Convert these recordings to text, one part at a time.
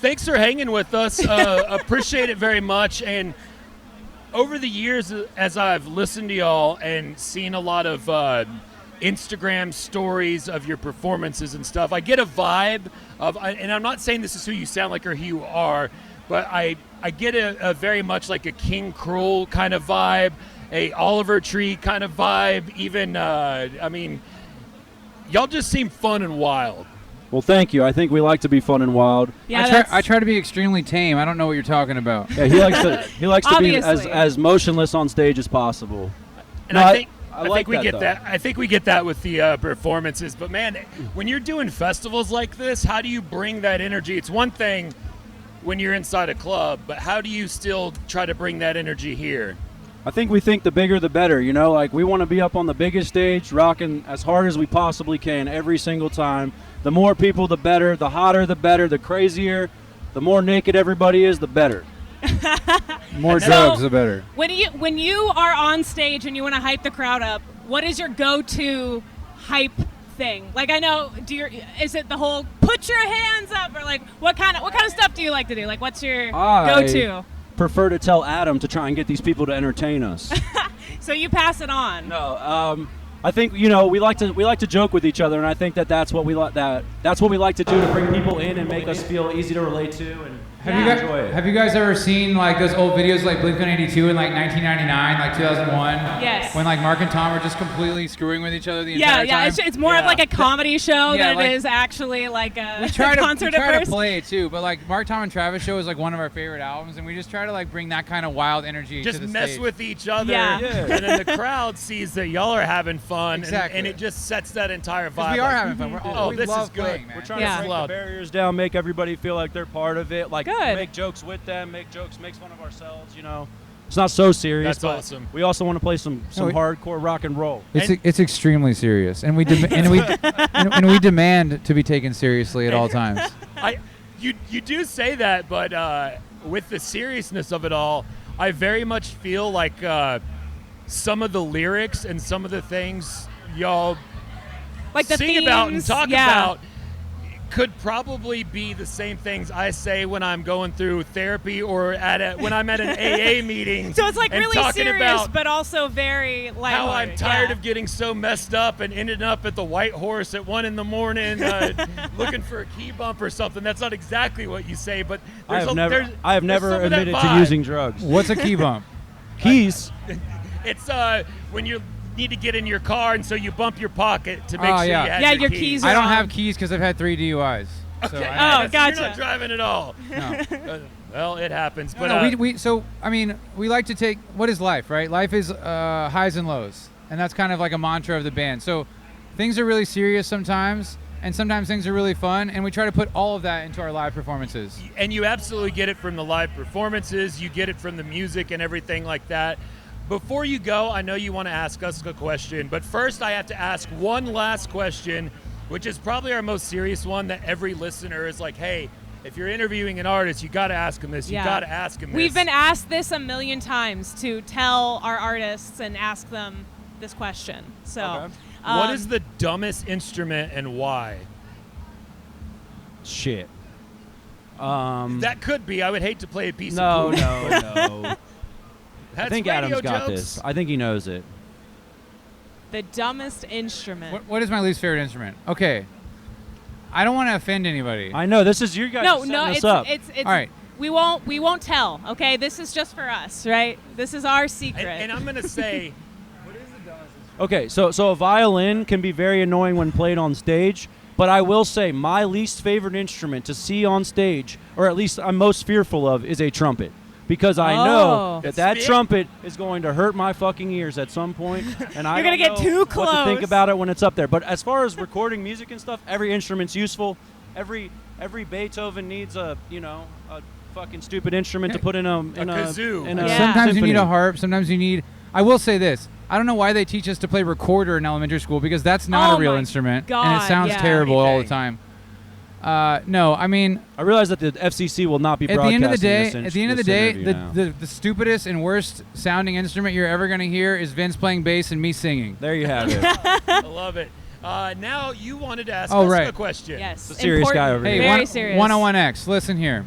thanks for hanging with us. Appreciate it very much. And over the years, as I've listened to y'all and seen a lot of Instagram stories of your performances and stuff, I get a vibe of, and I'm not saying this is who you sound like or who you are, but I get a very much like a King Cruel kind of vibe, a Oliver Tree kind of vibe. Even, I mean, y'all just seem fun and wild. Well, thank you. I think we like to be fun and wild. Yeah, I try to be extremely tame. I don't know what you're talking about. Yeah, he likes to be as motionless on stage as possible. And no, I think we that, get though. that. I think we get that with the performances. But man, when you're doing festivals like this, how do you bring that energy? It's one thing when you're inside a club, but how do you still try to bring that energy here? I think we think the bigger the better, you know? Like, we want to be up on the biggest stage, rocking as hard as we possibly can every single time. The more people, the better. The hotter, the better. The crazier. The more naked everybody is, the better. More drugs, the better. When you are on stage and you want to hype the crowd up, what is your go-to hype thing? Like, I know, is it the whole put your hands up, or like what kind of stuff do you like to do? Like, what's your go-to? Prefer to tell Adam to try and get these people to entertain us. So you pass it on. No, I think, you know, we like to joke with each other, and I think that's what we like to do, to bring people in and make us feel easy to relate to and enjoy it. Have you guys ever seen like those old videos like Blink-182 in like 1999, like 2001? Yes. When like Mark and Tom were just completely screwing with each other the entire time. It's more of like a comedy show than like, it is actually like a concert at we try first. to play it too, but like Mark, Tom, and Travis show is like one of our favorite albums, and we just try to like bring that kind of wild energy just to the mess stage. with each other, Yeah. and then the crowd sees that y'all are having fun, Exactly. and it just sets that entire vibe. We are having fun. We this love is good. playing, man. We're trying Yeah. to break the barriers down, make everybody feel like they're part of it, like Good. make jokes with them, make fun of ourselves, you know. It's not so serious. That's but awesome. We also want to play some hardcore rock and roll. It's extremely serious, and we and we demand to be taken seriously at all times. You do say that, but with the seriousness of it all, I very much feel like some of the lyrics and some of the things y'all Like the sing about and themes, talk about could probably be the same things I say when I'm going through therapy or when I'm at an AA meeting. So it's like and really talking serious, about but also very light. how I'm tired of getting so messed up and ending up at the White Horse at 1 a.m. Looking for a key bump or something. That's not exactly what you say, but I have never admitted to using drugs. What's a key bump? Keys. It's when you need to get in your car, and so you bump your pocket to make sure you have your keys are I don't on. have keys because I've had 3 DUIs. So Okay. I- gotcha. You're not driving at all. no. Well, it happens. But No, we like to take, what is life, right? Life is highs and lows, and that's kind of like a mantra of the band. So things are really serious sometimes, and sometimes things are really fun, and we try to put all of that into our live performances. and you absolutely get it from the live performances. You get it from the music and everything like that. Before you go, I know you want to ask us a question, but first I have to ask one last question, which is probably our most serious one that every listener is like, hey, if you're interviewing an artist, you got to ask him this. You got to ask him this. We've been asked this a million times to tell our artists and ask them this question. So, what is the dumbest instrument and why? Shit. That could be. I would hate to play a piece No. of poop. I think Adam's got this. I think he knows it. the dumbest instrument? What is my least favorite instrument? Okay. I don't want to offend anybody. I know, this is you guys setting us up. It's All right. We won't tell. Okay, this is just for us, right? This is our secret. And I'm gonna say, Okay, so a violin can be very annoying when played on stage, but I will say my least favorite instrument to see on stage, or at least I'm most fearful of, is a trumpet. Because I know that trumpet is going to hurt my fucking ears at some point, and I You're gonna don't get know too what to think close. about it when it's up there. But as far as recording music and stuff, every instrument's useful. Every Beethoven needs a fucking stupid instrument to put in a kazoo. In a Sometimes you need a symphony. harp. Sometimes you need. I will say this. I don't know why they teach us to play recorder in elementary school, because that's not Oh a real my instrument, and God, it sounds yeah. terrible all the time. No, I mean, I realize that the FCC will not be at the end of the day, the the stupidest and worst sounding instrument you're ever going to hear is Vince playing bass and me singing. There you have it. I love it. Now you wanted to ask Oh, us right. a question. Yes. a serious guy Important. over Hey, here. Very serious. 101X, listen here.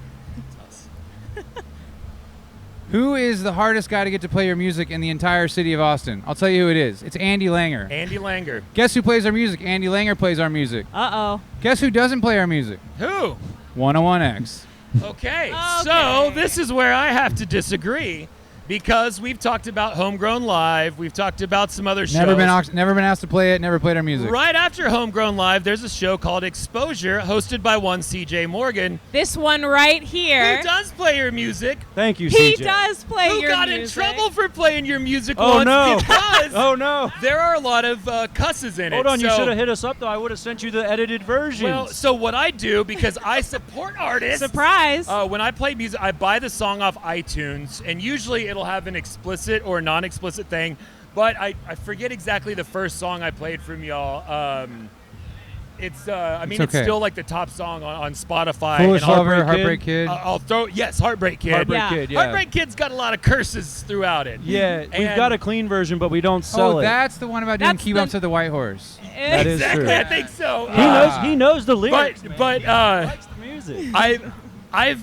Who is the hardest guy to get to play your music in the entire city of Austin? I'll tell you who it is. It's Andy Langer. Andy Langer. Guess who plays our music? Andy Langer plays our music. Uh-oh. Guess who doesn't play our music? Who? 101X. Okay. Okay. So this is where I have to disagree because we've talked about Homegrown Live. We've talked about some other shows. Never been asked to play it, never played our music. Right after Homegrown Live, there's a show called Exposure, hosted by one CJ Morgan. This one right here. Who does play your music? Thank you, He CJ. does play Who your got music. in trouble for playing your music Oh, once no. because Oh, no. there are a lot of cusses in it. Hold on, you So- should have hit us up, though. I would have sent you the edited versions. Well, so what I do, because I support artists. Surprise. When I play music, I buy the song off iTunes, and usually it'll have an explicit or non-explicit thing. But I forget exactly the first song I played from y'all. It's okay. still like the top song on Spotify. Foolish and I'll- Lover, Heartbreak Heartbreak Kid. I'll throw Heartbreak Kid. Heartbreak Yeah. Kid, yeah. Heartbreak Kid's got a lot of curses throughout it. Yeah, we've And- got a clean version, but we don't sell Oh, it. that's the one about doing That's Keep the- Up to the White Horse. That is Exactly, true. I think so. He knows the lyrics, man. but He likes the music. I've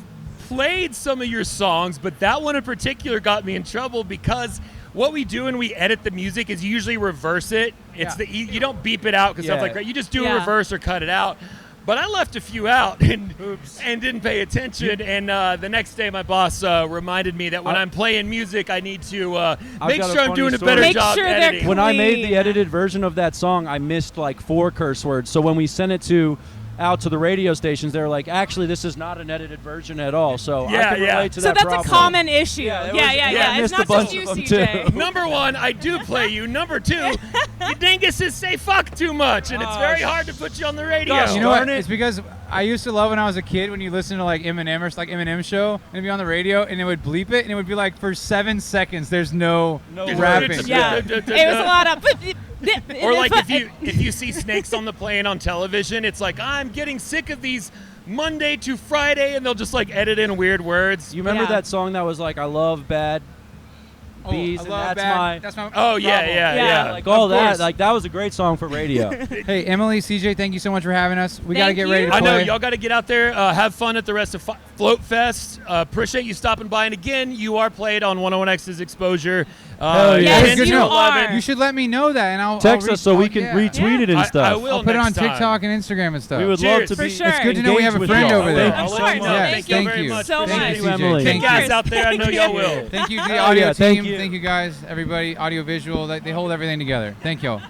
played some of your songs, but that one in particular got me in trouble because what we do when we edit the music is usually reverse it. It's Yeah. you don't beep it out because Yeah. stuff like that. You just do Yeah. a reverse or cut it out. But I left a few out and didn't pay attention. And the next day, my boss reminded me that when I'm playing music, I need to make got a sure I'm funny doing a story. better Make job sure they're editing. When I made Clean. the edited version of that song, I missed like 4 curse words. So when we sent it out to the radio stations, they were like, actually, this is not an edited version at all. So I Yeah, can yeah. relate to So that that's problem. a common issue. Yeah, it Yeah, was- yeah, yeah, I It's missed not a bunch just you, of them, CJ. too. Number one, I do play you. Number two, you dinguses say fuck too much, and it's very hard to put you on the radio. Gosh, You know what? Darn it. It's because I used to love when I was a kid when you listen to like Eminem or like Eminem show and it'd be on the radio and it would bleep it and it would be like for 7 seconds there's no rapping. Yeah. It was a lot of. Or like if you see snakes on the plane on television, it's like I'm getting sick of these Monday to Friday, and they'll just like edit in weird words. You remember Yeah. that song that was like, I love bad bees, I and love that's bad- my... That's my Oh yeah, problem. yeah, Yeah. yeah. Like all Of that, course. like that was a great song for radio. Hey, Emily, CJ, thank you so much for having us. We got to Thank get you. ready to I play. know y'all got to get out there, have fun at the rest of Float Fest. Appreciate you stopping by, and again, you are played on 101X's Exposure. Hell yeah. Yes, 10 to you 11. are. You should let me know that, and I'll Text I'll us so we reach- can yeah. retweet it and I stuff. will I'll put it on next time. TikTok and Instagram and stuff. We would Cheers. love to For be. sure. It's good to know we have a engaged friend with y'all. over there. I'll Of let course. you know. Yeah, Thank you thank very you. much. So Thank much. you, CJ. Emily. Thank Kick ass you. out there. I know y'all will. Thank you to the Oh, audio yeah, team. thank you. Thank you guys, everybody, audio visual. They hold everything together. Thank y'all.